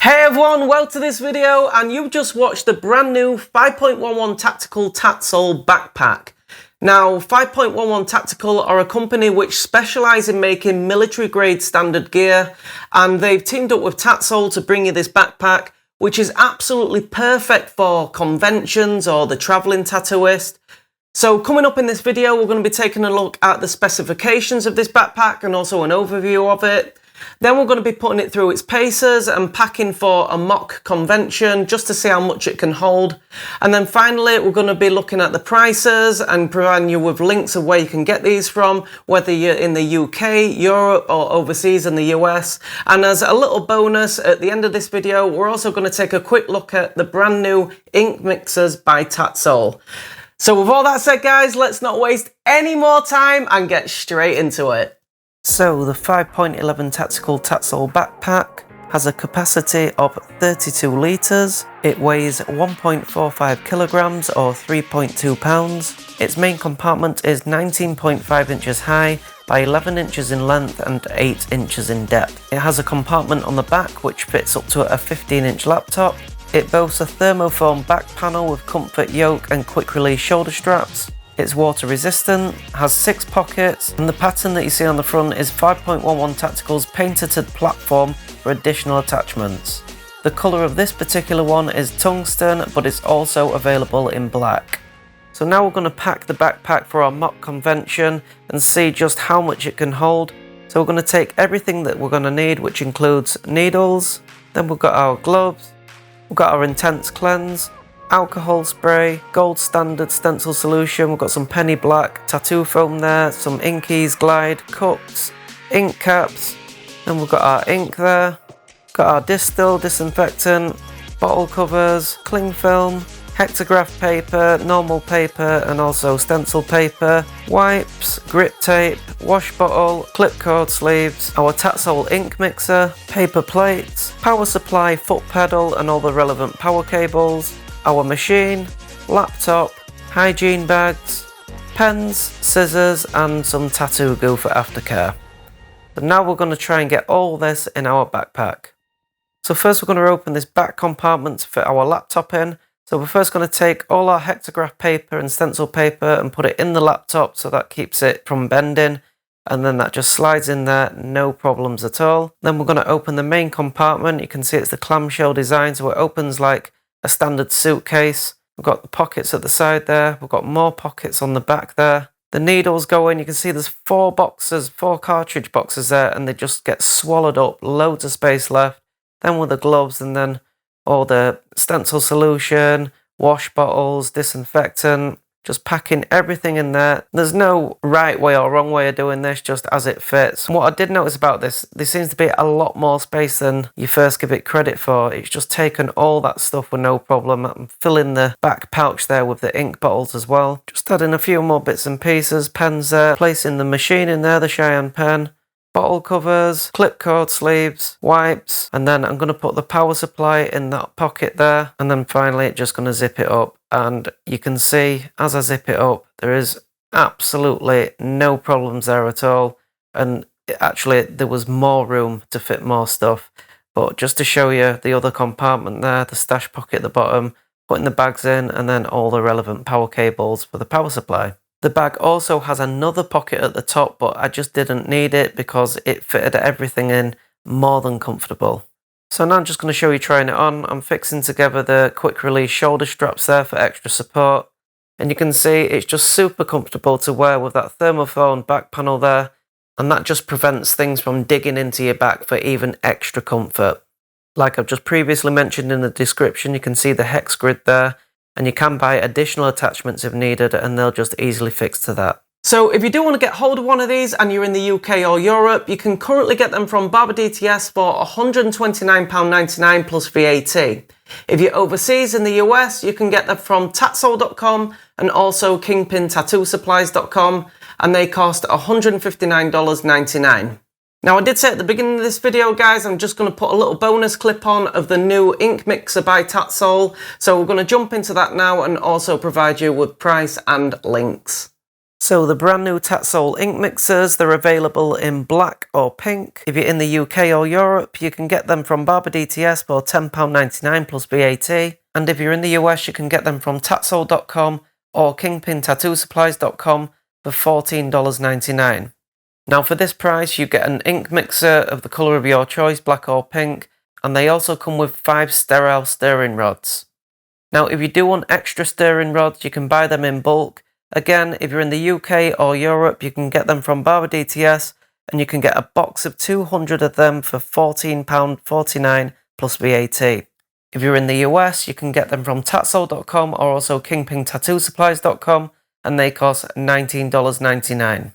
Hey everyone, welcome to this video, and you've just watched the brand new 5.11 Tactical TATSoul backpack. Now, 5.11 Tactical are a company which specialise in making military grade standard gear, and they've teamed up with TATSoul to bring you this backpack, which is absolutely perfect for conventions or the travelling tattooist. So coming up in this video, we're going to be taking a look at the specifications of this backpack and also an overview of it. Then we're going to be putting it through its paces and packing for a mock convention just to see how much it can hold. And then finally, we're going to be looking at the prices and providing you with links of where you can get these from, whether you're in the UK, Europe, or overseas in the US. And as a little bonus, at the end of this video, we're also going to take a quick look at the brand new ink mixers by TATSoul. So with all that said, guys, let's not waste any more time and get straight into it. So the 5.11 Tactical TATSoul backpack has a capacity of 32 litres. It weighs 1.45 kilograms or 3.2 pounds. Its main compartment is 19.5 inches high by 11 inches in length and 8 inches in depth. It has a compartment on the back which fits up to a 15-inch laptop. It boasts a thermofoam back panel with comfort yoke and quick release shoulder straps. It's water resistant, has 6 pockets, and the pattern that you see on the front is 5.11 Tactical's painted platform for additional attachments. The colour of this particular one is tungsten, but it's also available in black. So now we're going to pack the backpack for our mock convention and see just how much it can hold. So we're going to take everything that we're going to need, which includes needles, then we've got our gloves, we've got our intense cleanse, alcohol spray, gold standard stencil solution, we've got some penny black, tattoo foam there, some inkies, glide, cups, ink caps, then we've got our ink there, got our distill, disinfectant, bottle covers, cling film, hectograph paper, normal paper and also stencil paper, wipes, grip tape, wash bottle, clip cord sleeves, our TATSoul ink mixer, paper plates, power supply, foot pedal and all the relevant power cables, our machine, laptop, hygiene bags, pens, scissors and some tattoo glue for aftercare. But now we're going to try and get all this in our backpack. So first we're going to open this back compartment to fit our laptop in. So we're first going to take all our hectograph paper and stencil paper and put it in the laptop so that keeps it from bending. And then that just slides in there, no problems at all. Then we're going to open the main compartment. You can see it's the clamshell design, so it opens like a standard suitcase. We've got the pockets at the side there. We've got more pockets on the back there. The needles go in. You can see there's 4 cartridge boxes there, and they just get swallowed up. Loads of space left. Then with the gloves and then all the stencil solution, wash bottles, disinfectant, just packing everything in there. There's no right way or wrong way of doing this, just as it fits. And what I did notice about this, there seems to be a lot more space than you first give it credit for. It's just taken all that stuff with no problem. I'm filling the back pouch there with the ink bottles as well. Just adding a few more bits and pieces, pens there, placing the machine in there, the Cheyenne pen, bottle covers, clip cord sleeves, wipes, and then I'm going to put the power supply in that pocket there, and then finally just going to zip it up. And you can see as I zip it up, there is absolutely no problems there at all, and actually there was more room to fit more stuff. But just to show you the other compartment there, the stash pocket at the bottom, putting the bags in, and then all the relevant power cables for the power supply. The bag also has another pocket at the top, but I just didn't need it because it fitted everything in more than comfortable. So now I'm just going to show you trying it on. I'm fixing together the quick release shoulder straps there for extra support. And you can see it's just super comfortable to wear with that thermofoam back panel there. And that just prevents things from digging into your back for even extra comfort. Like I've just previously mentioned in the description, you can see the hex grid there. And you can buy additional attachments if needed, and they'll just easily fix to that. So if you do want to get hold of one of these and you're in the UK or Europe, you can currently get them from Barber DTS for £129.99 plus VAT. If you're overseas in the US, you can get them from TATSoul.com and also KingpinTattooSupplies.com, and they cost $159.99. Now I did say at the beginning of this video, guys, I'm just going to put a little bonus clip on of the new ink mixer by TATSoul. So we're going to jump into that now and also provide you with price and links. So the brand new TATSoul ink mixers, they're available in black or pink. If you're in the UK or Europe, you can get them from Barber DTS for £10.99 plus VAT. And if you're in the US, you can get them from TATSoul.com or KingpinTattooSupplies.com for $14.99. Now for this price, you get an ink mixer of the colour of your choice, black or pink, and they also come with 5 sterile stirring rods. Now if you do want extra stirring rods, you can buy them in bulk. Again, if you're in the UK or Europe, you can get them from Barber DTS, and you can get a box of 200 of them for £14.49 plus VAT. If you're in the US, you can get them from TATSoul.com or also KingpinTattooSupplies.com, and they cost $19.99.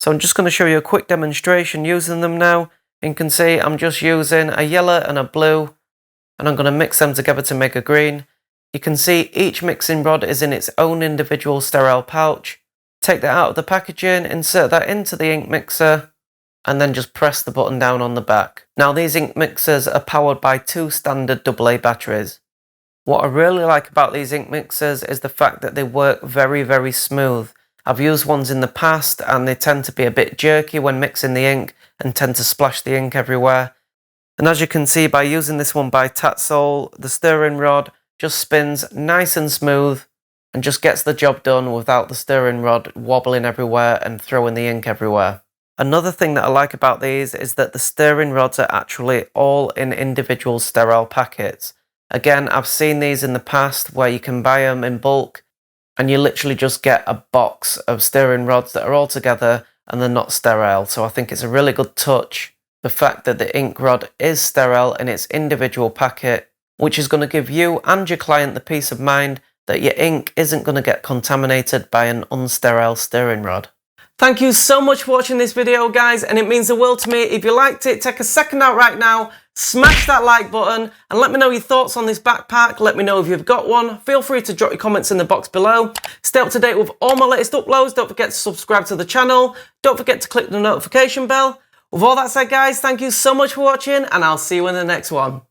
So I'm just going to show you a quick demonstration using them now. You can see I'm just using a yellow and a blue, and I'm going to mix them together to make a green. You can see each mixing rod is in its own individual sterile pouch. Take that out of the packaging, insert that into the ink mixer, and then just press the button down on the back. Now these ink mixers are powered by 2 standard AA batteries. What I really like about these ink mixers is the fact that they work very, very smooth. I've used ones in the past and they tend to be a bit jerky when mixing the ink and tend to splash the ink everywhere. And as you can see, by using this one by TATSoul, the stirring rod just spins nice and smooth and just gets the job done without the stirring rod wobbling everywhere and throwing the ink everywhere. Another thing that I like about these is that the stirring rods are actually all in individual sterile packets. Again, I've seen these in the past where you can buy them in bulk and you literally just get a box of stirring rods that are all together and they're not sterile. So I think it's a really good touch, the fact that the ink rod is sterile in its individual packet, which is going to give you and your client the peace of mind that your ink isn't going to get contaminated by an unsterile stirring rod. Thank you so much for watching this video, guys, and it means the world to me. If you liked it, take a second out right now, smash that like button, and let me know your thoughts on this backpack. Let me know if you've got one. Feel free to drop your comments in the box below. Stay up to date with all my latest uploads. Don't forget to subscribe to the channel. Don't forget to click the notification bell. With all that said, guys, thank you so much for watching, and I'll see you in the next one.